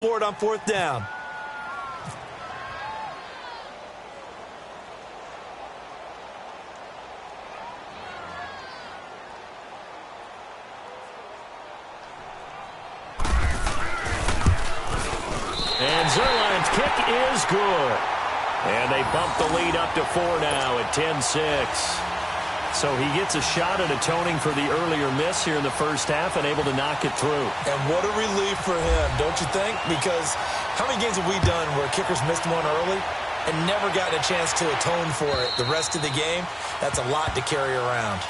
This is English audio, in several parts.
Forward on fourth down. And Zerline's kick is good. And they bump the lead up to 4 now at 10-6. So he gets a shot at atoning for the earlier miss here in the first half and able to knock it through. And what a relief for him, don't you think? Because how many games have we done where kickers missed one early and never gotten a chance to atone for it the rest of the game? That's a lot to carry around.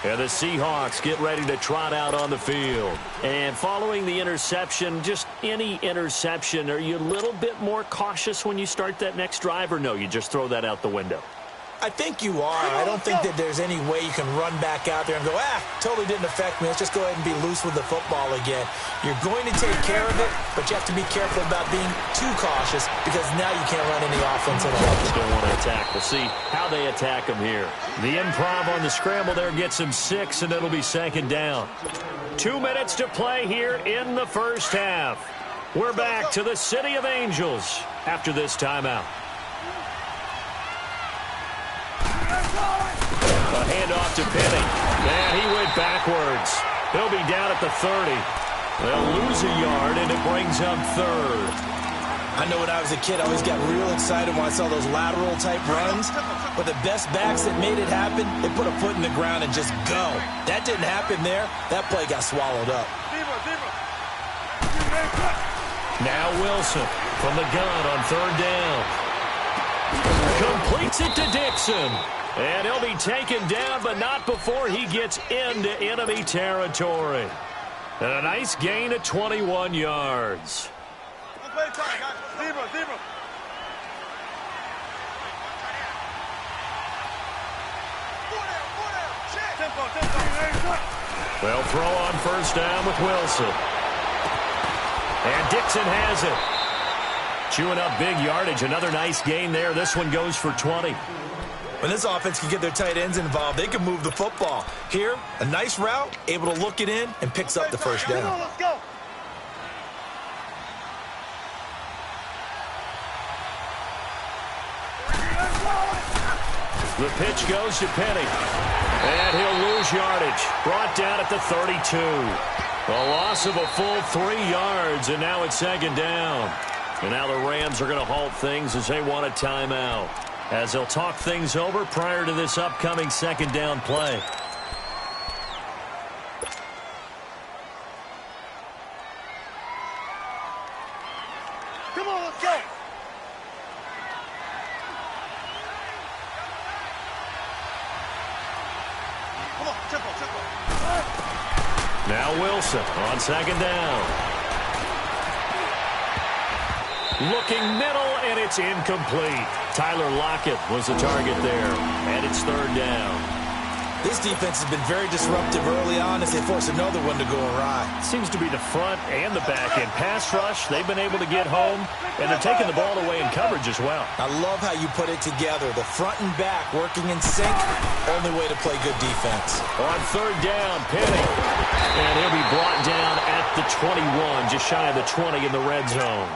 And the Seahawks get ready to trot out on the field. And following the interception, just any interception, are you a little bit more cautious when you start that next drive, or no, you just throw that out the window? I think you are. I don't think that there's any way you can run back out there and go, totally didn't affect me. Let's just go ahead and be loose with the football again. You're going to take care of it, but you have to be careful about being too cautious because now you can't run any offense at all. Still want to attack. We'll see how they attack him here. The improv on the scramble there gets him 6, and it'll be second down. 2 minutes to play here in the first half. We're back to the City of Angels after this timeout. A handoff to Penny. And he went backwards. He'll be down at the 30. They'll lose a yard, and it brings up third. I know when I was a kid, I always got real excited when I saw those lateral-type runs. But the best backs that made it happen, they put a foot in the ground and just go. That didn't happen there. That play got swallowed up. Now Wilson from the gun on third down. Completes it to Dixon. And he'll be taken down, but not before he gets into enemy territory. And a nice gain of 21 yards. They'll throw on first down with Wilson. And Dixon has it. Chewing up big yardage. Another nice gain there. This one goes for 20. When this offense can get their tight ends involved, they can move the football. Here, a nice route, able to look it in, and picks up the first down. Let's go. The pitch goes to Penny. And he'll lose yardage. Brought down at the 32. A loss of a full 3 yards, and now it's second down. And now the Rams are going to halt things as they want a timeout, as they'll talk things over prior to this upcoming second down play. Come on, let's go. Come on, tempo. Now Wilson on second down. Looking middle, and it's incomplete. Tyler Lockett was the target there, and it's third down. This defense has been very disruptive early on as they force another one to go awry. Seems to be the front and the back end. Pass rush, they've been able to get home, and they're taking the ball away in coverage as well. I love how you put it together. The front and back working in sync, only way to play good defense. On third down, Penny. And he'll be brought down at the 21, just shy of the 20 in the red zone.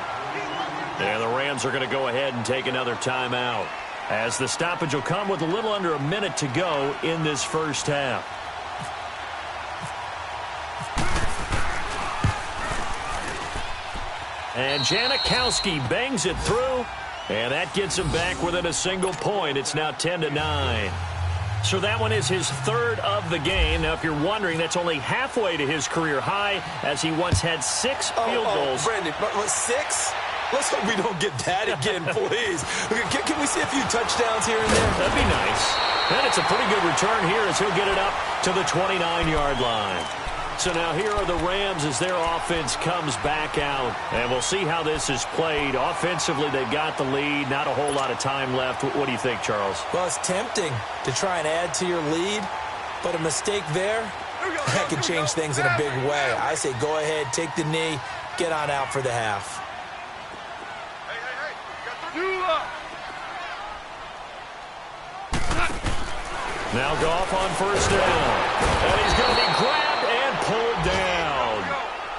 And the Rams are going to go ahead and take another timeout, as the stoppage will come with a little under a minute to go in this first half. And Janikowski bangs it through, and that gets him back within a single point. It's now 10-9. So that one is his third of the game. Now, if you're wondering, that's only halfway to his career high, as he once had 6 field goals. Brandon, what, 6? Let's hope we don't get that again, please. Can we see a few touchdowns here and there? That'd be nice. And it's a pretty good return here as he'll get it up to the 29-yard line. So now here are the Rams as their offense comes back out. And we'll see how this is played. Offensively, they've got the lead. Not a whole lot of time left. What do you think, Charles? Well, it's tempting to try and add to your lead, but a mistake there, that can change things in a big way. I say go ahead, take the knee, get on out for the half. Now Goff on first down. And he's going to be grabbed and pulled down.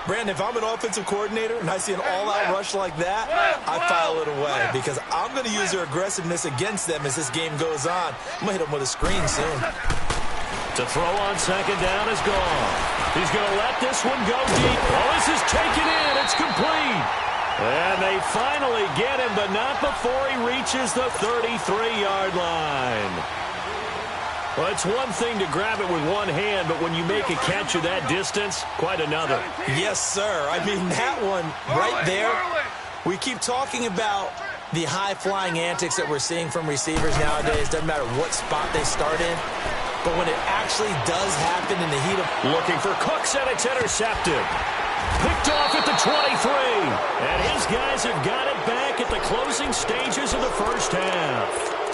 Brandon, if I'm an offensive coordinator and I see an all-out rush like that, I file it away because I'm going to use their aggressiveness against them as this game goes on. I'm going to hit them with a screen soon. To throw on second down is gone. He's going to let this one go deep. Oh, this is taken in. It's complete. And they finally get him, but not before he reaches the 33-yard line. Well, it's one thing to grab it with one hand, but when you make a catch of that distance, quite another. Yes, sir. I mean, that one right there, we keep talking about the high-flying antics that we're seeing from receivers nowadays. Doesn't matter what spot they start in. But when it actually does happen in the heat of... Looking for Cooks, and it's intercepted. Picked off at the 23. And his guys have got it back at the closing stages of the first half.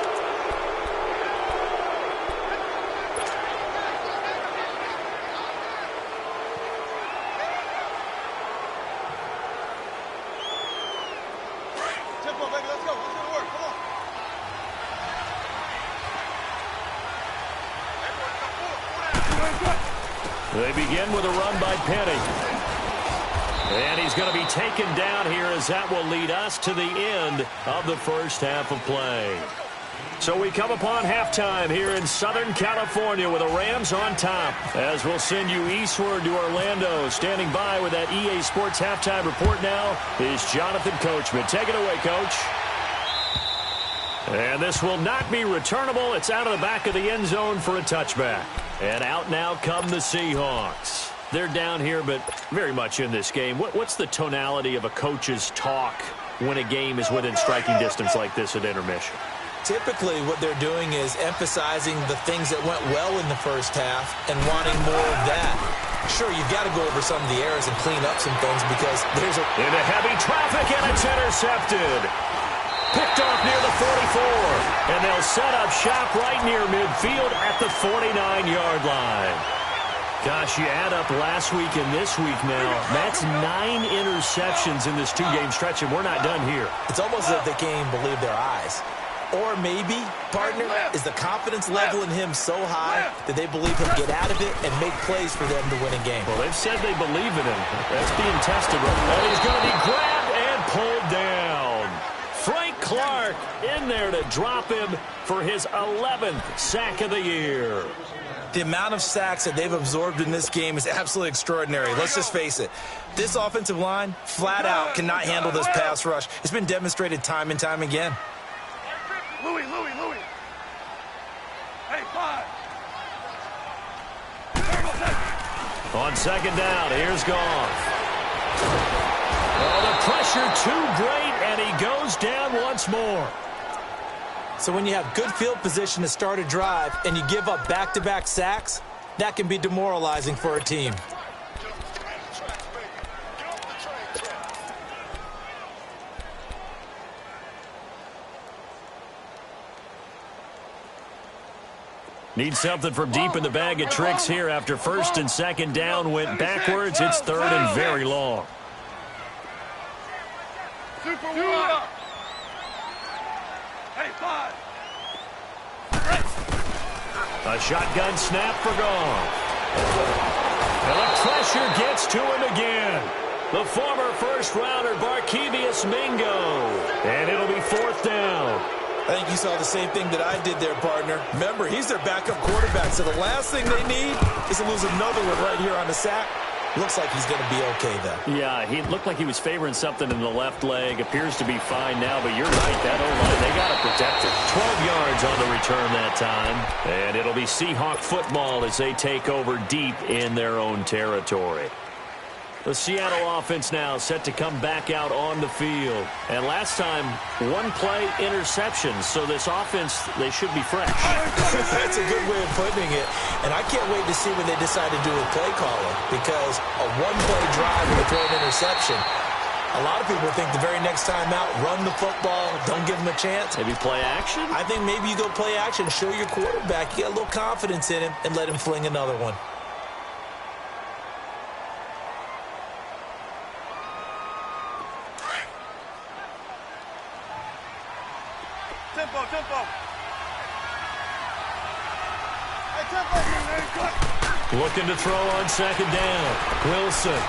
Tempo, baby, let's go. Let's go to work. Come on. They begin with a run by Penny. And he's going to be taken down here as that will lead us to the end of the first half of play. So we come upon halftime here in Southern California with the Rams on top. As we'll send you eastward to Orlando. Standing by with that EA Sports halftime report now is Jonathan Coachman. Take it away, Coach. And this will not be returnable. It's out of the back of the end zone for a touchback. And out now come the Seahawks. They're down here, but very much in this game. What's the tonality of a coach's talk when a game is within striking distance like this at intermission? Typically, what they're doing is emphasizing the things that went well in the first half and wanting more of that. Sure, you've got to go over some of the errors and clean up some things because there's a... Into heavy traffic, and it's intercepted. Picked off near the 44. And they'll set up shop right near midfield at the 49-yard line. Gosh, you add up last week and this week now. That's 9 interceptions in this two-game stretch, and we're not done here. It's almost as if they can't even believe their eyes. Or maybe, partner, is the confidence level in him so high that they believe he'll get out of it and make plays for them to win a game. Well, they've said they believe in him. That's being tested right now. And he's going to be grabbed and pulled down. Frank Clark in there to drop him for his 11th sack of the year. The amount of sacks that they've absorbed in this game is absolutely extraordinary. Let's just face it. This offensive line, flat out, cannot handle this pass rush. It's been demonstrated time and time again. Louis. Hey, 5. On second down, here's Goff. Oh, the pressure too great, and he goes down once more. So when you have good field position to start a drive and you give up back-to-back sacks, that can be demoralizing for a team. Need something from deep in the bag of tricks here after first and second down went backwards. It's third and very long. Super 1. Hey, 5. A shotgun snap for Goff. And the pressure gets to him again. The former first-rounder Barkevious Mingo. And it'll be fourth down. I think you saw the same thing that I did there, partner. Remember, he's their backup quarterback, so the last thing they need is to lose another one right here on the sack. Looks like he's going to be okay, though. Yeah, he looked like he was favoring something in the left leg. Appears to be fine now, but you're right. That O-line, they got to protect it. 12 yards on the return that time. And it'll be Seahawk football as they take over deep in their own territory. The Seattle offense now set to come back out on the field. And last time, one play interception. So this offense, they should be fresh. That's a good way of putting it. And I can't wait to see what they decide to do with play calling. Because a one-play drive and a throw an interception, a lot of people think the very next time out, run the football, don't give them a chance. Maybe play action? I think maybe you go play action, show your quarterback, you get a little confidence in him, and let him fling another one. Tempo. Hey, tempo. Looking to throw on second down. Wilson.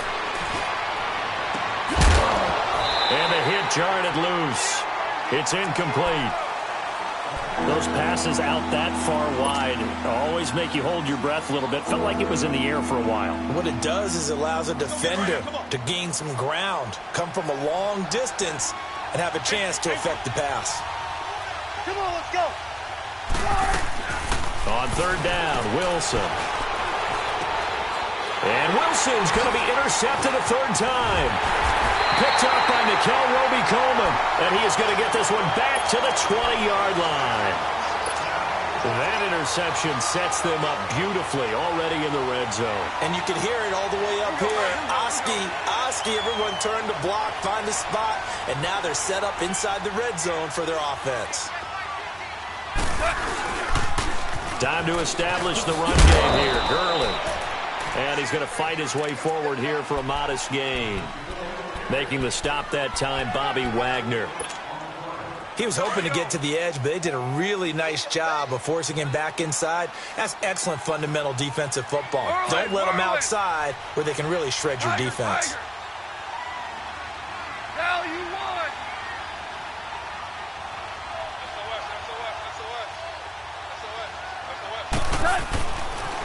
And the hit jarred it loose. It's incomplete. Those passes out that far wide always make you hold your breath a little bit. Felt like it was in the air for a while. What it does is it allows a defender to gain some ground, come from a long distance, and have a chance to affect the pass. Come on, let's go. On third down, Wilson. And Wilson's going to be intercepted a third time. Picked up by Nikel Roby-Coleman. And he is going to get this one back to the 20-yard line. That interception sets them up beautifully already in the red zone. And you can hear it all the way up here. Oski, everyone turned to block, find a spot, and now they're set up inside the red zone for their offense. Time to establish the run game here. Gurley. And he's going to fight his way forward here for a modest gain. Making the stop that time, Bobby Wagner. He was hoping to get to the edge, but they did a really nice job of forcing him back inside. That's excellent fundamental defensive football. Don't let them outside where they can really shred your defense. Now you won.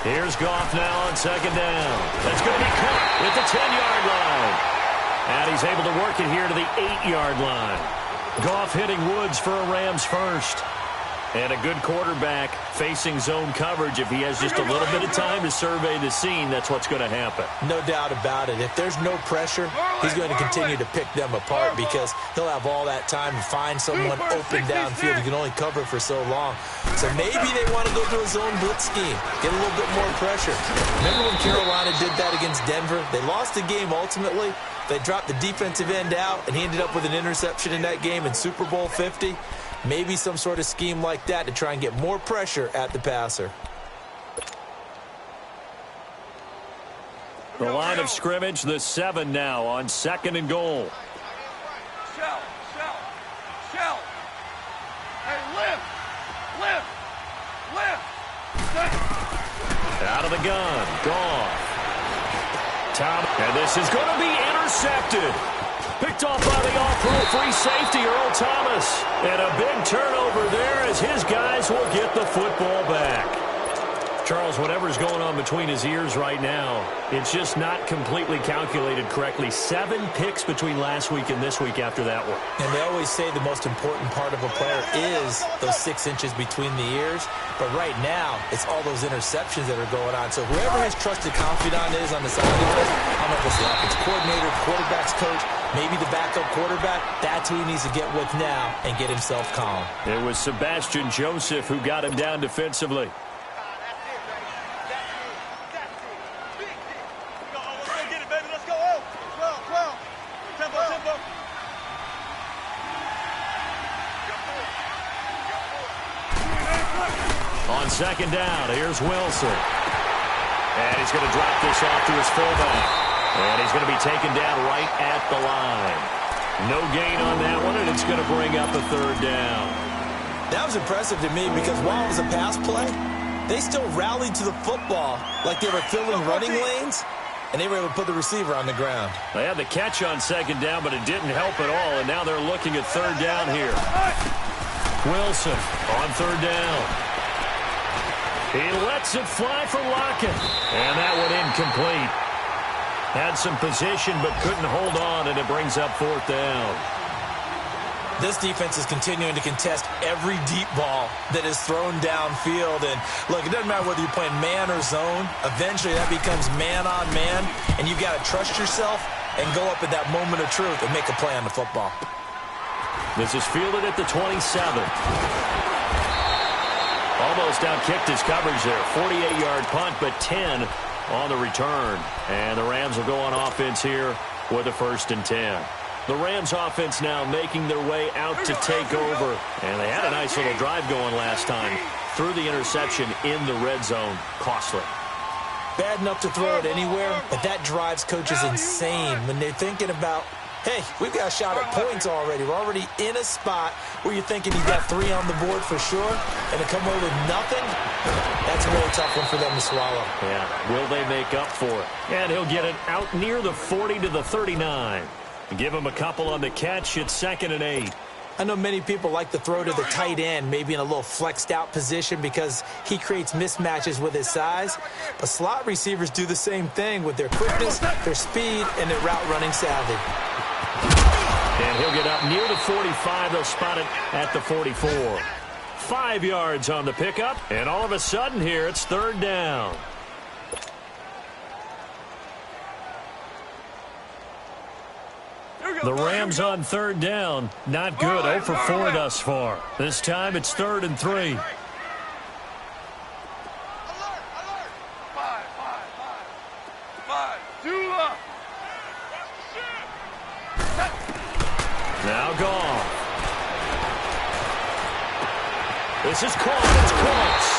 Here's Goff now on second down. That's going to be caught at the 10-yard line. And he's able to work it here to the 8-yard line. Goff hitting Woods for a Rams first. And a good quarterback facing zone coverage. If he has just a little bit of time to survey the scene, that's what's going to happen. No doubt about it. If there's no pressure, he's going to continue to pick them apart because he'll have all that time to find someone open downfield. He can only cover for so long. So maybe they want to go to a zone blitz scheme, get a little bit more pressure. Remember when Carolina did that against Denver? They lost the game ultimately. They dropped the defensive end out, and he ended up with an interception in that game in Super Bowl 50. Maybe some sort of scheme like that to try and get more pressure at the passer. The line of scrimmage, the 7 now on second and goal. Shell. Hey, lift. Out of the gun, Goff. And this is going to be intercepted. Picked off by the all-pro free safety, Earl Thomas. And a big turnover there as his guys will get the football back. Charles, whatever's going on between his ears right now, it's just not completely calculated correctly. 7 picks between last week and this week after that one. And they always say the most important part of a player is those 6 inches between the ears. But right now, it's all those interceptions that are going on. So whoever his trusted confidant is on the sideline, I don't know if it's the offense coordinator, quarterback's coach, maybe the backup quarterback, that's who he needs to get with now and get himself calm. It was Sebastian Joseph who got him down defensively. On second down, here's Wilson. And he's going to drop this off to his fullback. And he's going to be taken down right at the line. No gain on that one, and it's going to bring up a third down. That was impressive to me because while it was a pass play, they still rallied to the football like they were filling running lanes, and they were able to put the receiver on the ground. They had the catch on second down, but it didn't help at all, and now they're looking at third down here. Wilson on third down. He lets it fly for Lockett, and that one incomplete. Had some position, but couldn't hold on, and it brings up fourth down. This defense is continuing to contest every deep ball that is thrown downfield. And, look, it doesn't matter whether you're playing man or zone. Eventually, that becomes man-on-man, and you've got to trust yourself and go up at that moment of truth and make a play on the football. This is fielded at the 27. Almost outkicked his coverage there. 48-yard punt, but 10 on the return. And the Rams will go on offense here with a 1st and 10. The Rams offense now making their way out to take over. And they had a nice little drive going last time. Threw the interception in the red zone. Costly. Bad enough to throw it anywhere, but that drives coaches insane when they're thinking about, hey, we've got a shot at points already. We're already in a spot where you're thinking you've got 3 on the board for sure, and to come away with nothing, that's a really tough one for them to swallow. Yeah, will they make up for it? And he'll get it out near the 40 to the 39. Give him a couple on the catch. It's 2nd and 8. I know many people like to throw to the tight end, maybe in a little flexed out position because he creates mismatches with his size. But slot receivers do the same thing with their quickness, their speed, and their route running savvy. And he'll get up near the 45. They'll spot it at the 44. 5 yards on the pickup, and all of a sudden here it's 3rd down. The Rams on 3rd down. Not good. 0 for 4 thus far. This time it's 3rd and 3. Alert, alert. 5. Do up. Now gone. This is caught. It's close.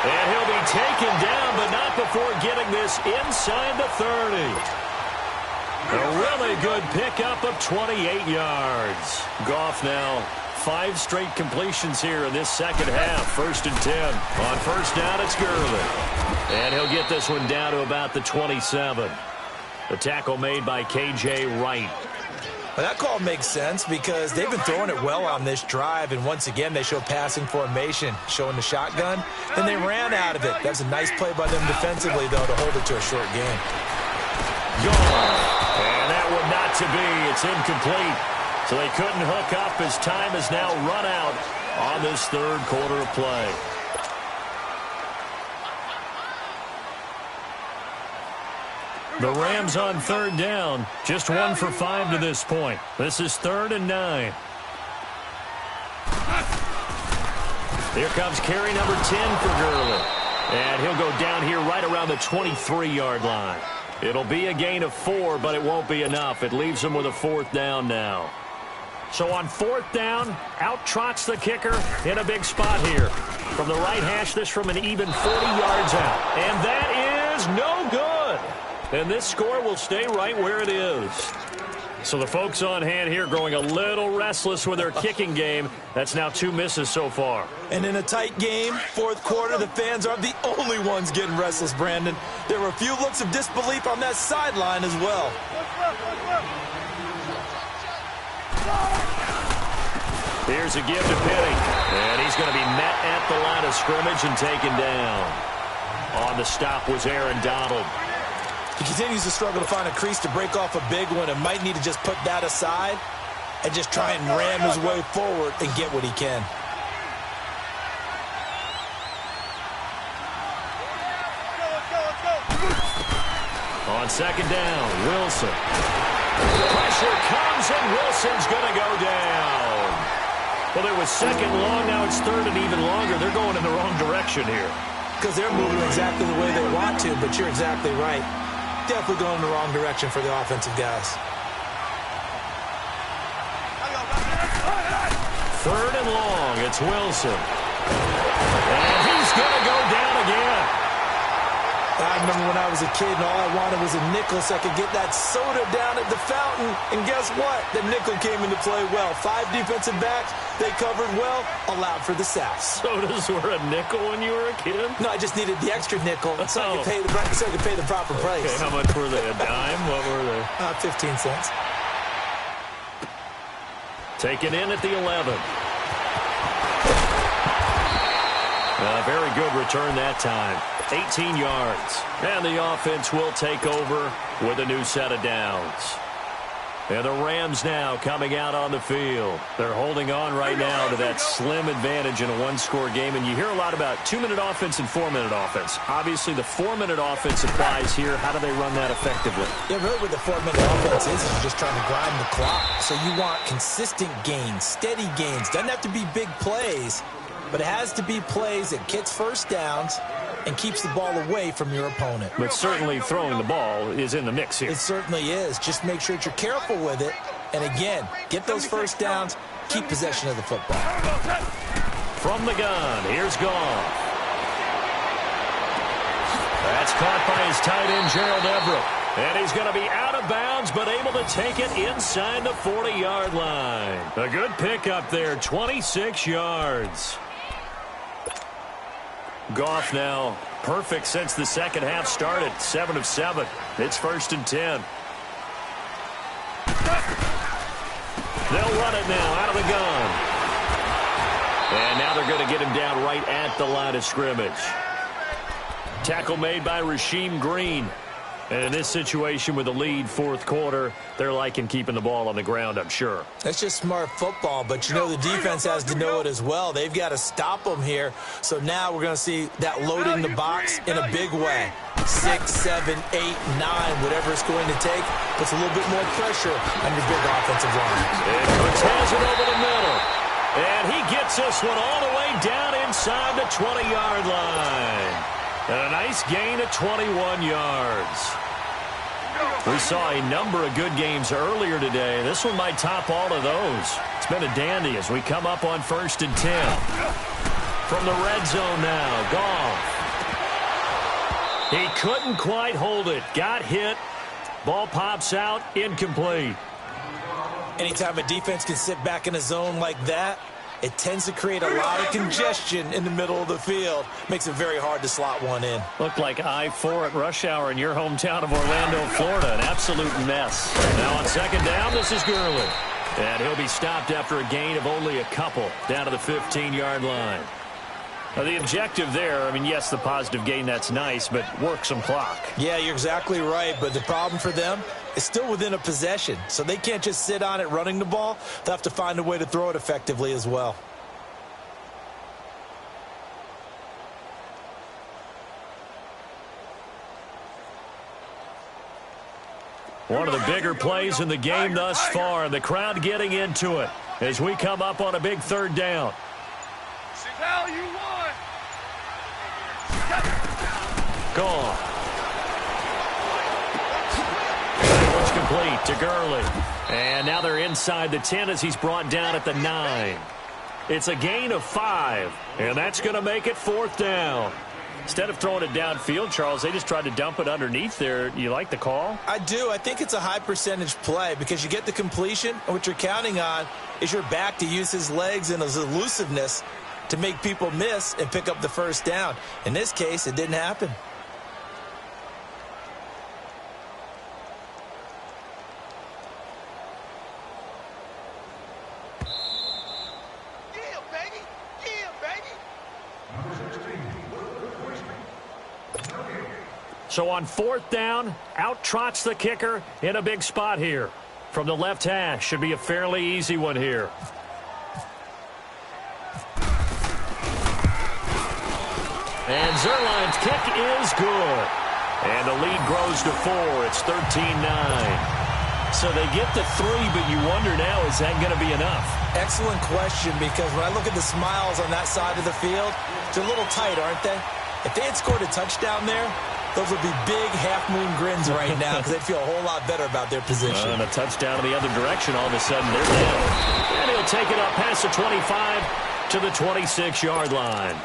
And he'll be taken down, but not before getting this inside the 30. A really good pickup of 28 yards. Goff now 5 straight completions here in this second half. 1st and 10. On 1st down, it's Gurley. And he'll get this one down to about the 27. The tackle made by K.J. Wright. Well, that call makes sense because they've been throwing it well on this drive, and once again they show passing formation, showing the shotgun. Then they ran out of it. That's a nice play by them defensively, though, to hold it to a short game. Gone. And that one not to be. It's incomplete. So they couldn't hook up as time has now run out on this 3rd quarter of play. The Rams on 3rd down. Just 1 for 5 to this point. This is 3rd and 9. Here comes carry number 10 for Gurley. And he'll go down here right around the 23-yard line. It'll be a gain of 4, but it won't be enough. It leaves him with a 4th down now. So on 4th down, out trots the kicker in a big spot here. From the right hash, this from an even 40 yards out. And that is no good. And this score will stay right where it is. So the folks on hand here growing a little restless with their kicking game. That's now 2 misses so far. And in a tight game, 4th quarter, the fans aren't the only ones getting restless, Brandon. There were a few looks of disbelief on that sideline as well. Here's a give to Penny. And he's going to be met at the line of scrimmage and taken down. On the stop was Aaron Donald. He continues to struggle to find a crease to break off a big one and might need to just put that aside and just try and ram his way forward and get what he can. On 2nd down, Wilson. Pressure comes and Wilson's going to go down. Well, it was 2nd long, now it's 3rd and even longer. They're going in the wrong direction here. Because they're moving exactly the way they want to, but you're exactly right. Definitely going in the wrong direction for the offensive guys. 3rd and long, it's Wilson. And he's going to go down again. I remember when I was a kid and all I wanted was a nickel so I could get that soda down at the fountain. And guess what? The nickel came into play well. 5 defensive backs, they covered well, allowed for the sacks. Sodas were a nickel when you were a kid? No, I just needed the extra nickel so I could pay the proper price. Okay, how much were they? A dime? What were they? 15 cents. Taken in at the 11. A very good return that time. 18 yards. And the offense will take over with a new set of downs. And the Rams now coming out on the field. They're holding on right now to that slim advantage in a 1-score game. And you hear a lot about 2-minute offense and 4-minute offense. Obviously, the 4-minute offense applies here. How do they run that effectively? Yeah, really what the 4-minute offense is you're just trying to grind the clock. So you want consistent gains, steady gains. Doesn't have to be big plays, but it has to be plays that gets first downs and keeps the ball away from your opponent. But certainly throwing the ball is in the mix here. It certainly is. Just make sure that you're careful with it. And again, get those first downs, keep possession of the football. From the gun, here's Goff. That's caught by his tight end, Gerald Everett. And he's going to be out of bounds, but able to take it inside the 40-yard line. A good pickup there, 26 yards. Goff now perfect since the second half started. 7 of 7. It's 1st and 10. They'll run it now out of the gun. And now they're going to get him down right at the line of scrimmage. Tackle made by Rasheem Green. And in this situation with the lead fourth quarter, they're liking keeping the ball on the ground, I'm sure. That's just smart football, but you know the defense has to know it as well. They've got to stop them here. So now we're going to see that loading the box in a big way. 6, 7, 8, 9, whatever it's going to take, puts a little bit more pressure on your big offensive line. And Brooks has it over the middle. And he gets this one all the way down inside the 20-yard line. And a nice gain of 21 yards. We saw a number of good games earlier today. This one might top all of those. It's been a dandy as we come up on 1st and 10. From the red zone now, Goff. He couldn't quite hold it. Got hit. Ball pops out, incomplete. Anytime a defense can sit back in a zone like that, it tends to create a lot of congestion in the middle of the field. Makes it very hard to slot one in. Looked like I-4 at rush hour in your hometown of Orlando, Florida. An absolute mess. Now on 2nd down, this is Gurley. And he'll be stopped after a gain of only a couple down to the 15-yard line. Now, the objective there, I mean, yes, the positive gain, that's nice, but work some clock. Yeah, you're exactly right, but the problem for them is still within a possession, so they can't just sit on it running the ball. They'll have to find a way to throw it effectively as well. One of the bigger plays in the game thus far, the crowd getting into it as we come up on a big 3rd down. Now you won. Gone. It's complete to Gurley. And now they're inside the 10 as he's brought down at the 9. It's a gain of 5, and that's going to make it 4th down. Instead of throwing it downfield, Charles, they just tried to dump it underneath there. You like the call? I do. I think it's a high percentage play because you get the completion, and what you're counting on is your back to use his legs and his elusiveness to make people miss and pick up the 1st down. In this case, it didn't happen. Yeah, baby. Yeah, baby. So on 4th down, out trots the kicker in a big spot here. From the left hash, should be a fairly easy one here. And Zerline's kick is good. And the lead grows to 4. It's 13-9. So they get to 3, but you wonder now, is that going to be enough? Excellent question, because when I look at the smiles on that side of the field, they're a little tight, aren't they? If they had scored a touchdown there, those would be big half-moon grins right now because they'd feel a whole lot better about their position. And a touchdown in the other direction, all of a sudden they're down. And he'll take it up past the 25 to the 26-yard line.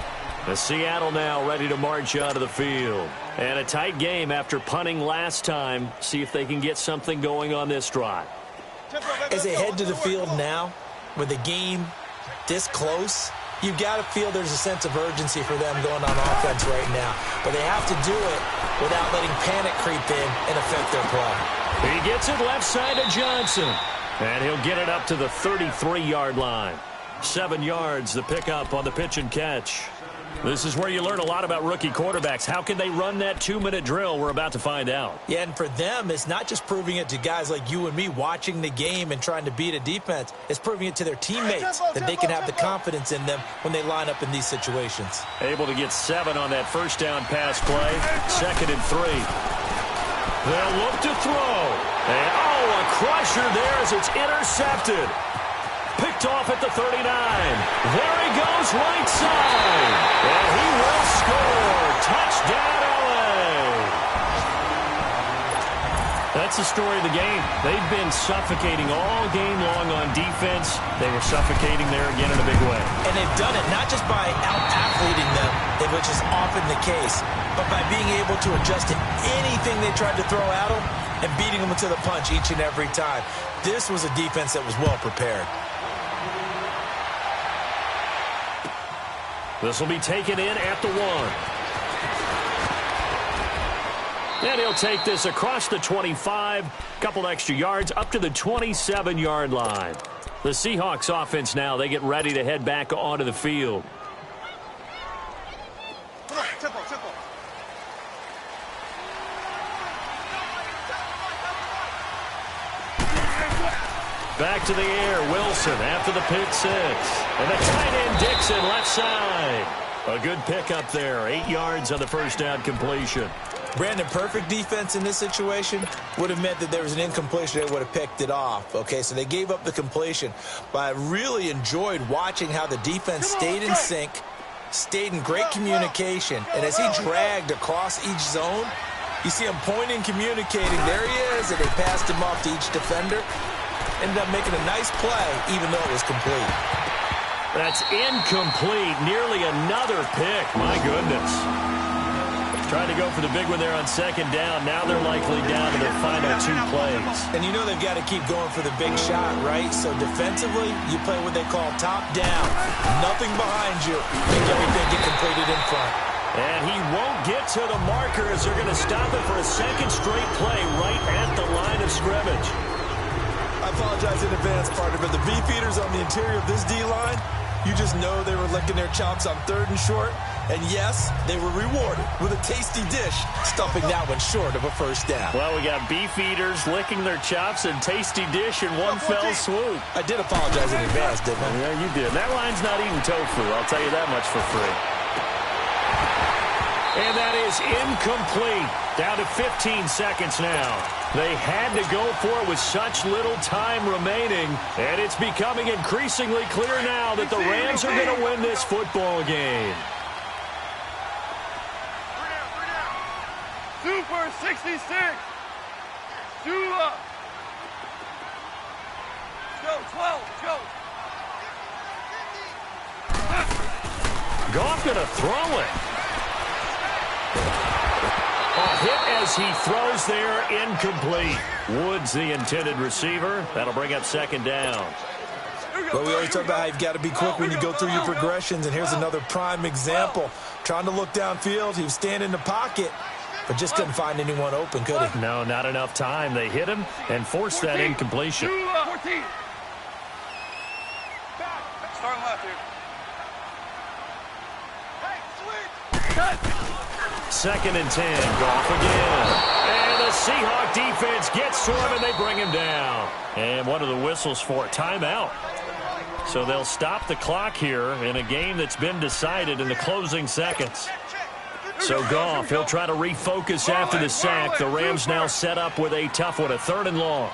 The Seattle now ready to march out of the field. And a tight game after punting last time. See if they can get something going on this drive. As they head to the field now, with the game this close, you've got to feel there's a sense of urgency for them going on offense right now. But they have to do it without letting panic creep in and affect their play. He gets it left side to Johnson. And he'll get it up to the 33-yard line. 7 yards, the pickup on the pitch and catch. This is where you learn a lot about rookie quarterbacks. How can they run that 2-minute drill? We're about to find out. Yeah, and for them, it's not just proving it to guys like you and me watching the game and trying to beat a defense. It's proving it to their teammates that they can have the confidence in them when they line up in these situations. Able to get 7 on that first down pass play. 2nd and 3. They'll look to throw. And, a crusher there as it's intercepted. Picked off at the 39. There he goes right side. And he will score. Touchdown, LA. That's the story of the game. They've been suffocating all game long on defense. They were suffocating there again in a big way. And they've done it not just by out-athleting them, which is often the case, but by being able to adjust to anything they tried to throw at them and beating them to the punch each and every time. This was a defense that was well prepared. This will be taken in at the 1. And he'll take this across the 25, couple extra yards, up to the 27-yard line. The Seahawks offense now, they get ready to head back onto the field. Come on, tempo. Back to the air, Wilson after the pick six. And the tight end Dixon left side. A good pickup there, 8 yards on the first down completion. Brandon, perfect defense in this situation would have meant that there was an incompletion. They would have picked it off. Okay, so they gave up the completion. But I really enjoyed watching how the defense stayed in sync, stayed in great communication. And as he dragged across each zone, you see him pointing, communicating. There he is, and they passed him off to each defender. Ended up making a nice play, even though it was complete. That's incomplete. Nearly another pick. My goodness. Trying to go for the big one there on second down. Now they're likely down to their final 2 plays. And you know they've got to keep going for the big shot, right? So defensively, you play what they call top down. Nothing behind you. Make everything get completed in front. And he won't get to the markers. They're going to stop it for a second straight play right at the line of scrimmage. I apologize in advance, partner, but the beefeaters on the interior of this D-line, you just know they were licking their chops on 3rd and short. And yes, they were rewarded with a tasty dish, stuffing that one short of a first down. Well, we got beefeaters licking their chops and tasty dish in one fell swoop. I did apologize in advance, didn't I? Yeah, you did. That line's not eating tofu, I'll tell you that much for free. And that is incomplete. Down to 15 seconds now. They had to go for it with such little time remaining. And it's becoming increasingly clear now that the Rams are going to win this football game. Super 66. 2 up. Go, 12. Go. Goff going to throw it. A hit as he throws there, incomplete. Woods the intended receiver. That'll bring up second down. But we always talk about how you've got to be quick when you go through your progressions, and here's another prime example. Trying to look downfield, he was standing in the pocket, but just couldn't find anyone open, could he? No, not enough time. They hit him and forced that incompletion. 14. Start left here. Second and 10, Goff again. And the Seahawk defense gets to him, and they bring him down. And one of the whistles for a timeout. So they'll stop the clock here in a game that's been decided in the closing seconds. So Goff, he'll try to refocus after the sack. The Rams now set up with a tough one, a 3rd and long.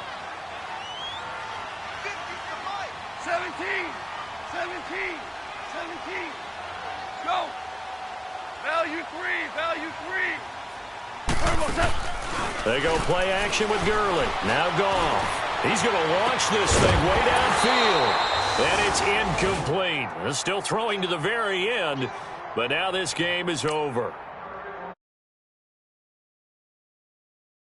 17. Go. Value 3. They go play action with Gurley. Now Goff. He's going to launch this thing way downfield. And it's incomplete. They're still throwing to the very end. But now this game is over.